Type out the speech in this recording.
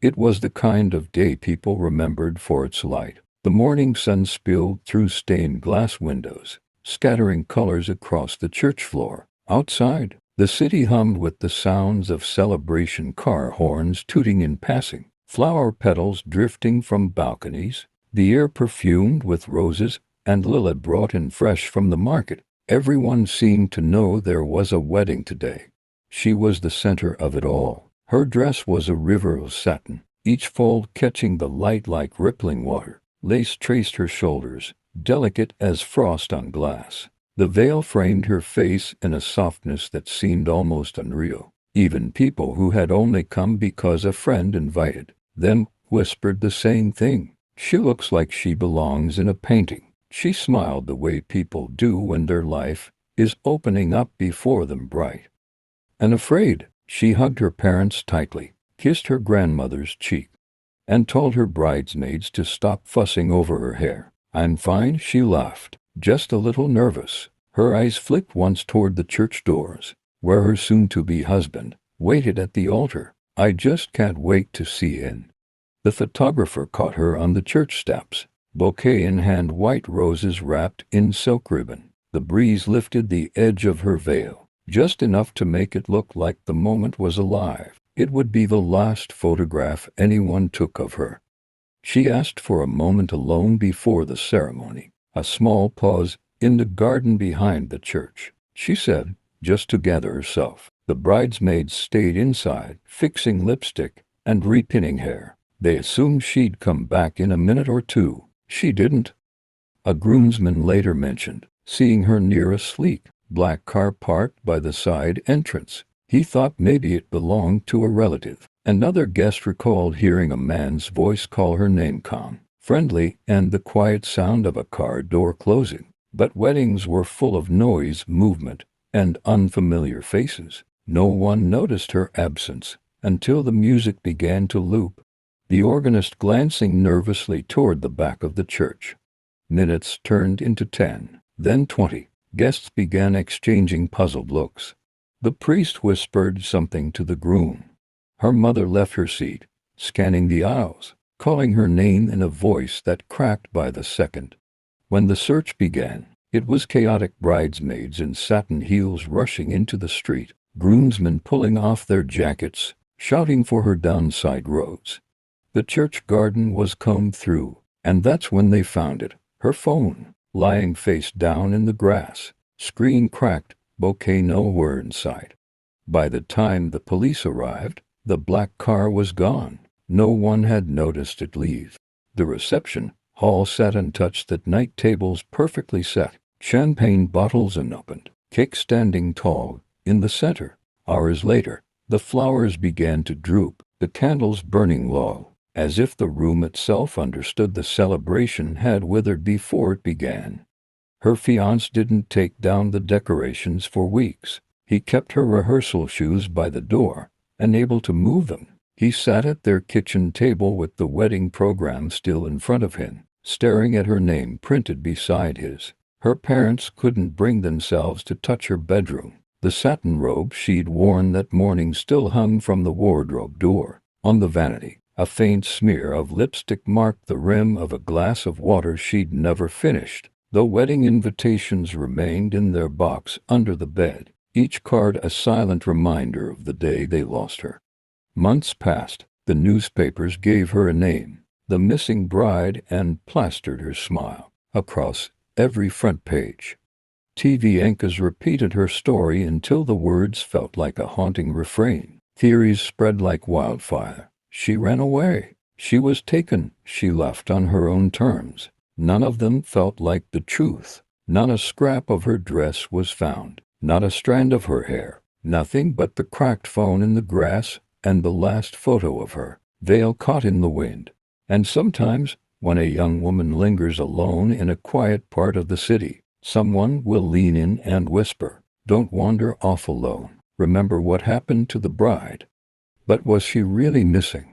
It was the kind of day people remembered for its light. The morning sun spilled through stained glass windows, scattering colors across the church floor. Outside, the city hummed with the sounds of celebration, car horns tooting in passing, flower petals drifting from balconies, the air perfumed with roses and lilac brought in fresh from the market. Everyone seemed to know there was a wedding today. She was the center of it all. Her dress was a river of satin, each fold catching the light like rippling water. Lace traced her shoulders, delicate as frost on glass. The veil framed her face in a softness that seemed almost unreal. Even people who had only come because a friend invited them whispered the same thing. She looks like she belongs in a painting. She smiled the way people do when their life is opening up before them bright. And afraid, she hugged her parents tightly, kissed her grandmother's cheek, and told her bridesmaids to stop fussing over her hair. "I'm fine," she laughed, just a little nervous. Her eyes flicked once toward the church doors, where her soon-to-be husband waited at the altar. "I just can't wait to see in." The photographer caught her on the church steps, bouquet in hand, white roses wrapped in silk ribbon. The breeze lifted the edge of her veil, just enough to make it look like the moment was alive. It would be the last photograph anyone took of her. She asked for a moment alone before the ceremony, a small pause in the garden behind the church. She said, just to gather herself. The bridesmaids stayed inside, fixing lipstick and repinning hair. They assumed she'd come back in a minute or two. She didn't. A groomsman later mentioned seeing her near a sleek, black car parked by the side entrance. He thought maybe it belonged to a relative. Another guest recalled hearing a man's voice call her name, calm, friendly, and the quiet sound of a car door closing. But weddings were full of noise, movement, and unfamiliar faces. No one noticed her absence until the music began to loop, the organist glancing nervously toward the back of the church. Minutes turned into 10, then 20. Guests began exchanging puzzled looks. The priest whispered something to the groom. Her mother left her seat, scanning the aisles, calling her name in a voice that cracked by the second. When the search began, it was chaotic. Bridesmaids in satin heels rushing into the street, groomsmen pulling off their jackets, shouting for her down side roads. The church garden was combed through, and that's when they found it. Her phone, lying face down in the grass, screen cracked, bouquet nowhere in sight. By the time the police arrived, the black car was gone. No one had noticed it leave. The reception hall sat untouched, that night tables perfectly set, champagne bottles unopened, cake standing tall in the center. Hours later, the flowers began to droop, the candles burning low, as if the room itself understood the celebration had withered before it began. Her fiancé didn't take down the decorations for weeks. He kept her rehearsal shoes by the door, unable to move them. He sat at their kitchen table with the wedding program still in front of him, staring at her name printed beside his. Her parents couldn't bring themselves to touch her bedroom. The satin robe she'd worn that morning still hung from the wardrobe door. On the vanity, a faint smear of lipstick marked the rim of a glass of water she'd never finished. The wedding invitations remained in their box under the bed, each card a silent reminder of the day they lost her. Months passed. The newspapers gave her a name, the missing bride, and plastered her smile across every front page. TV anchors repeated her story until the words felt like a haunting refrain. Theories spread like wildfire. She ran away. She was taken. She left on her own terms. None of them felt like the truth. Not a scrap of her dress was found. Not a strand of her hair. Nothing but the cracked phone in the grass and the last photo of her, veil caught in the wind. And sometimes, when a young woman lingers alone in a quiet part of the city, someone will lean in and whisper, "Don't wander off alone. Remember what happened to the bride." But was she really missing?